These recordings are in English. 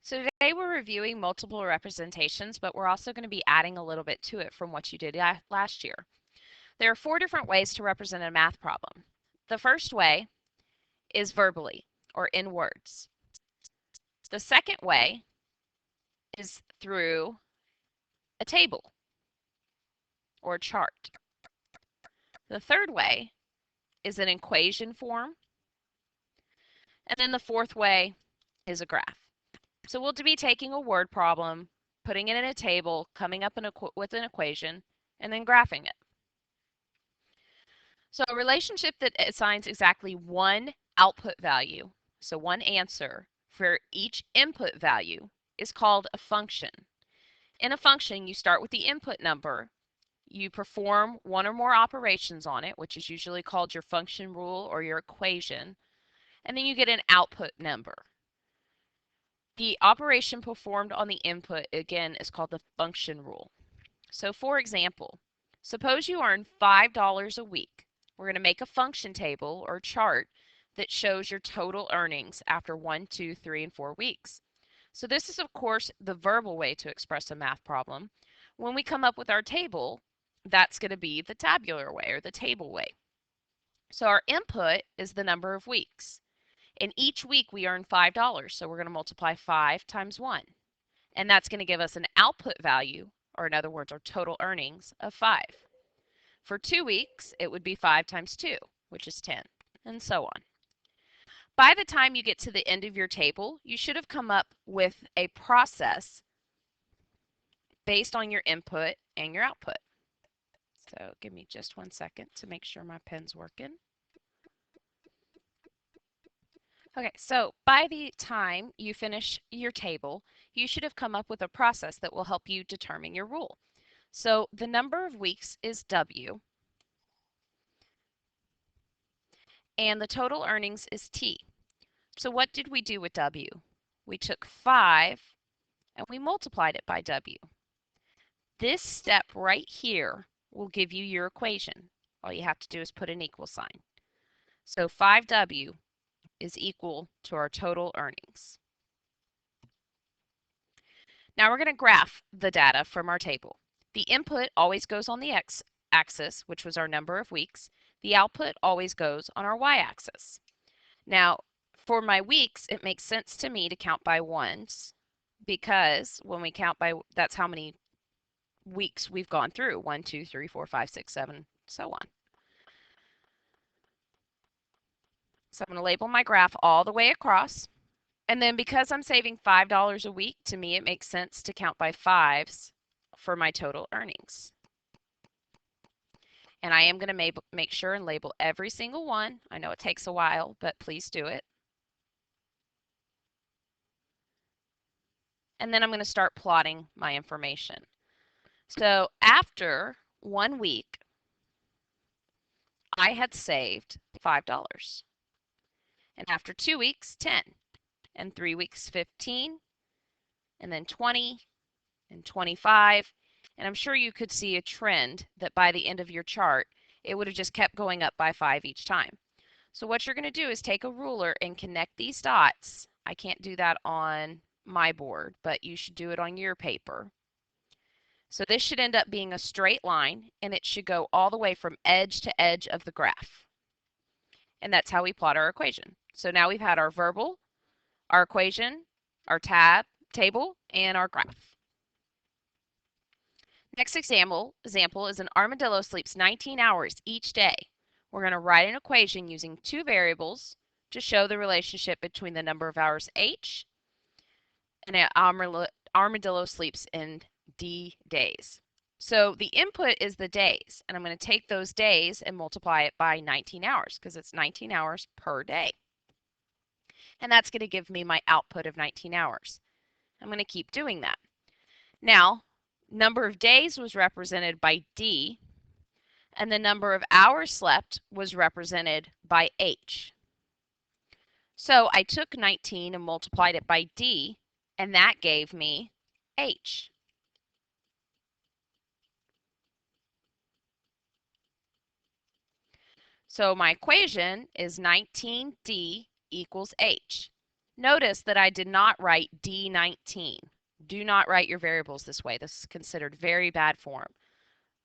So today we're reviewing multiple representations, but we're also going to be adding a little bit to it from what you did last year. There are 4 different ways to represent a math problem. The first way is verbally, or in words. The second way is through a table or chart. The third way is an equation form. And then the fourth way is a graph. So we'll be taking a word problem, putting it in a table, coming up with an equation, and then graphing it. So a relationship that assigns exactly one output value, so one answer, for each input value is called a function. In a function, you start with the input number, you perform one or more operations on it, which is usually called your function rule or your equation, and then you get an output number. The operation performed on the input, again, is called the function rule. So for example, suppose you earn $5 a week. We're going to make a function table or chart that shows your total earnings after 1, 2, 3, and 4 weeks. So this is, of course, the verbal way to express a math problem. When we come up with our table, that's going to be the tabular way or the table way. So our input is the number of weeks. In each week, we earn $5, so we're going to multiply 5 times 1. And that's going to give us an output value, or in other words, our total earnings of 5. For 2 weeks, it would be 5 times 2, which is 10, and so on. By the time you get to the end of your table, you should have come up with a process based on your input and your output. So give me just 1 second to make sure my pen's working. Okay, so by the time you finish your table, you should have come up with a process that will help you determine your rule. So the number of weeks is W, and the total earnings is T. So what did we do with W? We took 5 and we multiplied it by W. This step right here will give you your equation. All you have to do is put an equal sign. So 5W is equal to our total earnings. Now we're going to graph the data from our table. The input always goes on the x-axis, which was our number of weeks. The output always goes on our y-axis. Now, for my weeks, it makes sense to me to count by ones because when we count by, that's how many weeks we've gone through. 1, 2, 3, 4, 5, 6, 7, so on. So I'm going to label my graph all the way across. And then because I'm saving $5 a week, to me it makes sense to count by 5s for my total earnings. And I am going to make sure and label every single one. I know it takes a while, but please do it. And then I'm going to start plotting my information. So after 1 week, I had saved $5. And after 2 weeks, 10. And 3 weeks, 15. And then 20 and 25. And I'm sure you could see a trend that by the end of your chart, it would have just kept going up by 5 each time. So what you're going to do is take a ruler and connect these dots. I can't do that on my board, but you should do it on your paper. So this should end up being a straight line, and it should go all the way from edge to edge of the graph. And that's how we plot our equation. So now we've had our verbal, our equation, our table, and our graph. Next example is an armadillo sleeps 19 hours each day. We're going to write an equation using 2 variables to show the relationship between the number of hours H and an armadillo sleeps in D days. So the input is the days, and I'm going to take those days and multiply it by 19 hours because it's 19 hours per day. And that's going to give me my output of 19 hours. I'm going to keep doing that. Now, number of days was represented by D, and the number of hours slept was represented by H. So I took 19 and multiplied it by D, and that gave me H. So my equation is 19D equals H. Notice that I did not write D19. Do not write your variables this way. This is considered very bad form.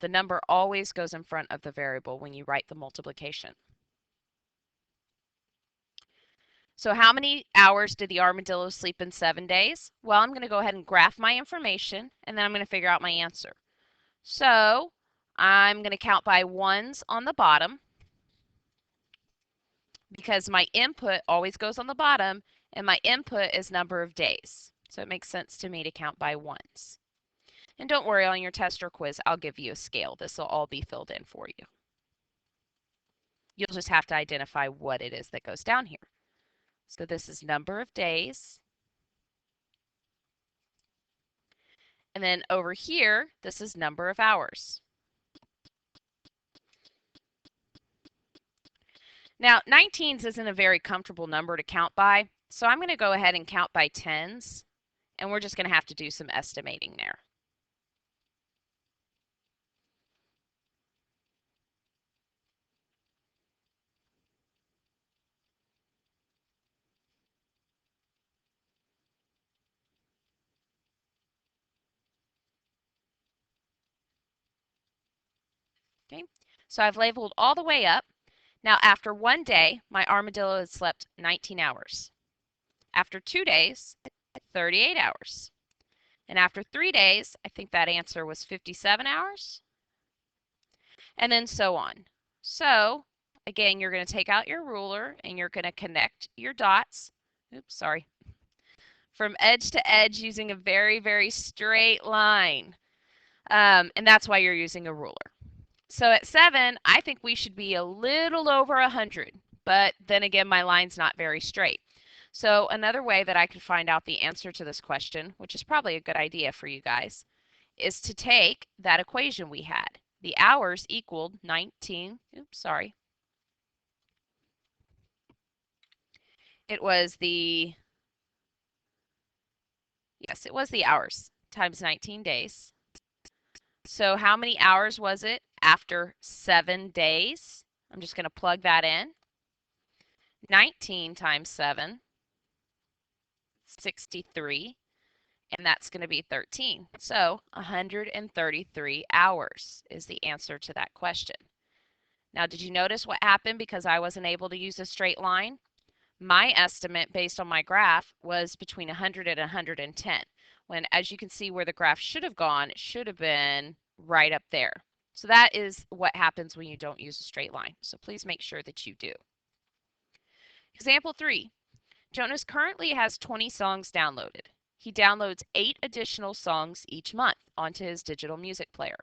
The number always goes in front of the variable when you write the multiplication. So how many hours did the armadillo sleep in 7 days? Well, I'm going to go ahead and graph my information, and then I'm going to figure out my answer. So I'm going to count by ones on the bottom because my input always goes on the bottom, and my input is number of days. So it makes sense to me to count by ones. And don't worry, on your test or quiz, I'll give you a scale. This will all be filled in for you. You'll just have to identify what it is that goes down here. So this is number of days. And then over here, this is number of hours. Now, 19s isn't a very comfortable number to count by, so I'm going to go ahead and count by tens, and we're just going to have to do some estimating there. Okay, so I've labeled all the way up. Now, after 1 day, my armadillo has slept 19 hours. After 2 days, 38 hours. And after 3 days, I think that answer was 57 hours. And then so on. So, again, you're going to take out your ruler and you're going to connect your dots. Oops, sorry. From edge to edge using a very, very straight line. And that's why you're using a ruler. So at 7, I think we should be a little over 100, but then again, my line's not very straight. So another way that I could find out the answer to this question, which is probably a good idea for you guys, is to take that equation we had. The hours equaled 19, oops, sorry. It was the hours times 19 days. So how many hours was it after 7 days? I'm just going to plug that in. 19 times 7, 63, and that's going to be 13. So 133 hours is the answer to that question. Now, did you notice what happened because I wasn't able to use a straight line? My estimate based on my graph was between 100 and 110, when as you can see where the graph should have gone, it should have been right up there. So that is what happens when you don't use a straight line. So please make sure that you do. Example 3. Jonas currently has 20 songs downloaded. He downloads 8 additional songs each month onto his digital music player.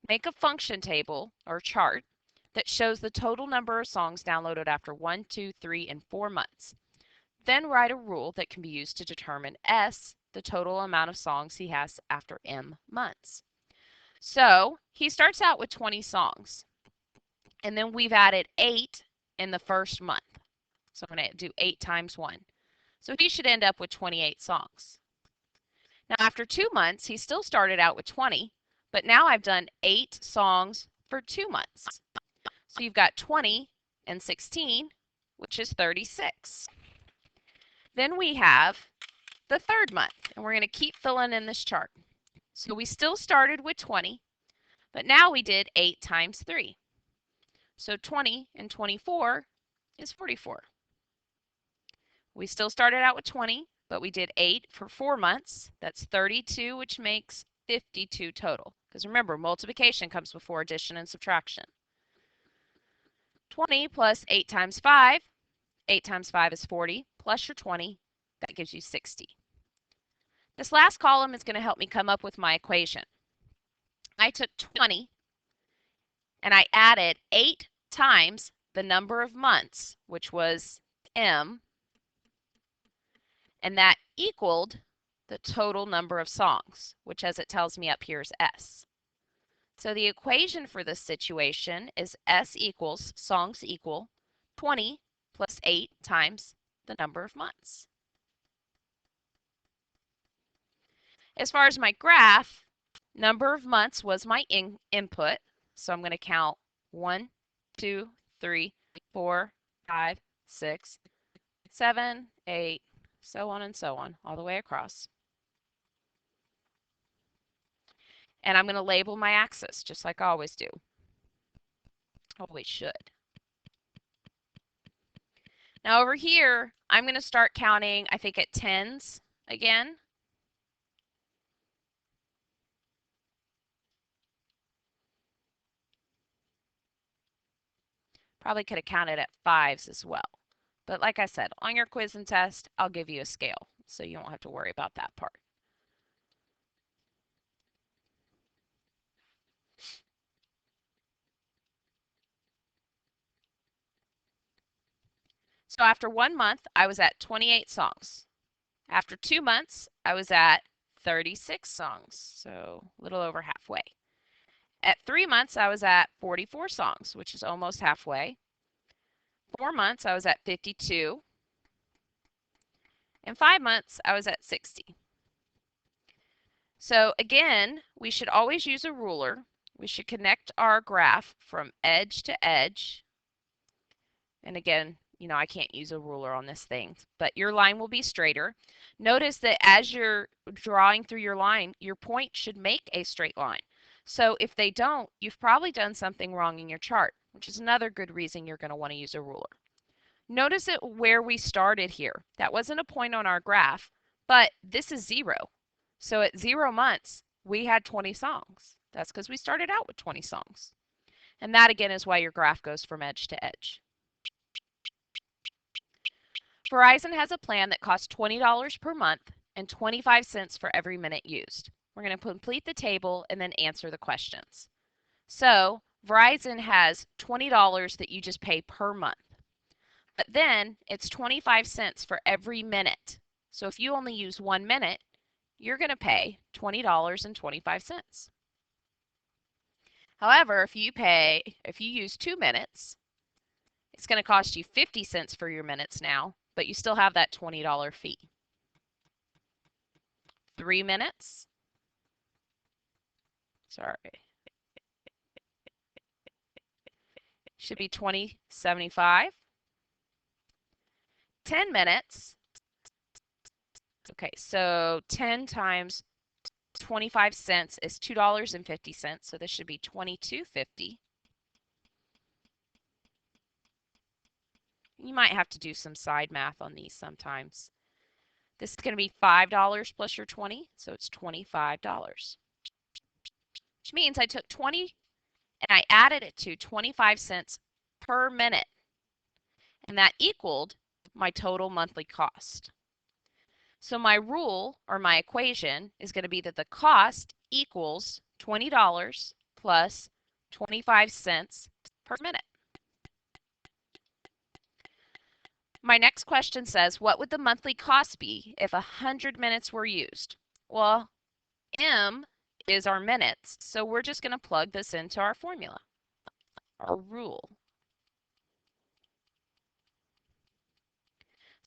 Make a function table or chart that shows the total number of songs downloaded after 1, 2, 3, and 4 months. Then write a rule that can be used to determine S, the total amount of songs he has after M months. So he starts out with 20 songs, and then we've added 8 in the first month. So I'm going to do 8 times 1. So he should end up with 28 songs. Now after 2 months, he still started out with 20, but now I've done 8 songs for 2 months. So you've got 20 and 16, which is 36. Then we have the third month, and we're going to keep filling in this chart. So we still started with 20, but now we did 8 times 3. So 20 and 24 is 44. We still started out with 20, but we did 8 for 4 months. That's 32, which makes 52 total. Because remember, multiplication comes before addition and subtraction. 20 plus 8 times 5. 8 times 5 is 40, plus your 20. That gives you 60. This last column is going to help me come up with my equation. I took 20 and I added 8 times the number of months, which was M, and that equaled the total number of songs, which as it tells me up here is S. So the equation for this situation is S equals, songs equal, 20 plus 8 times the number of months. As far as my graph, number of months was my input. So I'm going to count 1, 2, 3, 4, 5, 6, 7, 8, so on, all the way across. And I'm going to label my axis, just like I always do. Always should. Now over here, I'm going to start counting, I think, at tens again. Probably could have counted at fives as well. But like I said, on your quiz and test, I'll give you a scale, so you won't have to worry about that part. So after 1 month, I was at 28 songs. After 2 months, I was at 36 songs, so a little over halfway. At 3 months, I was at 44 songs, which is almost halfway. 4 months, I was at 52. In 5 months, I was at 60. So again, we should always use a ruler. We should connect our graph from edge to edge. And again, you know, I can't use a ruler on this thing, but your line will be straighter. Notice that as you're drawing through your line, your point should make a straight line. So if they don't, you've probably done something wrong in your chart, which is another good reason you're going to want to use a ruler. Notice it where we started here. That wasn't a point on our graph, but this is 0. So at 0 months, we had 20 songs. That's because we started out with 20 songs. And that again is why your graph goes from edge to edge. Verizon has a plan that costs $20 per month and 25 cents for every minute used. We're going to complete the table and then answer the questions. So Verizon has $20 that you just pay per month. But then it's 25 cents for every minute. So if you only use 1 minute, you're going to pay $20.25. However, if you use 2 minutes, it's going to cost you 50 cents for your minutes now, but you still have that $20 fee. 3 minutes. Sorry. Should be $20.75. 10 minutes. Okay, so 10 times 25 cents is $2.50, so this should be $22.50. You might have to do some side math on these sometimes. This is going to be $5 plus your 20, so it's $25. Which means I took 20 and I added it to 25 cents per minute. And that equaled my total monthly cost. So my rule or my equation is going to be that the cost equals $20 plus 25 cents per minute. My next question says, what would the monthly cost be if 100 minutes were used? Well, M is our minutes, so we're just going to plug this into our formula, our rule.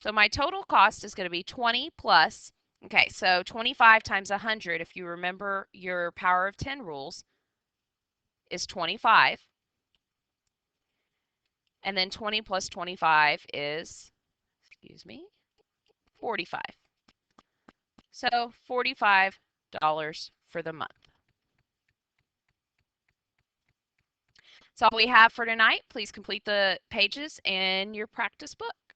So my total cost is going to be 20 plus, okay, so 25 times 100, if you remember your power of 10 rules, is 25. And then 20 plus 25 is, 45. So $45 for the month. That's all we have for tonight. Please complete the pages in your practice book.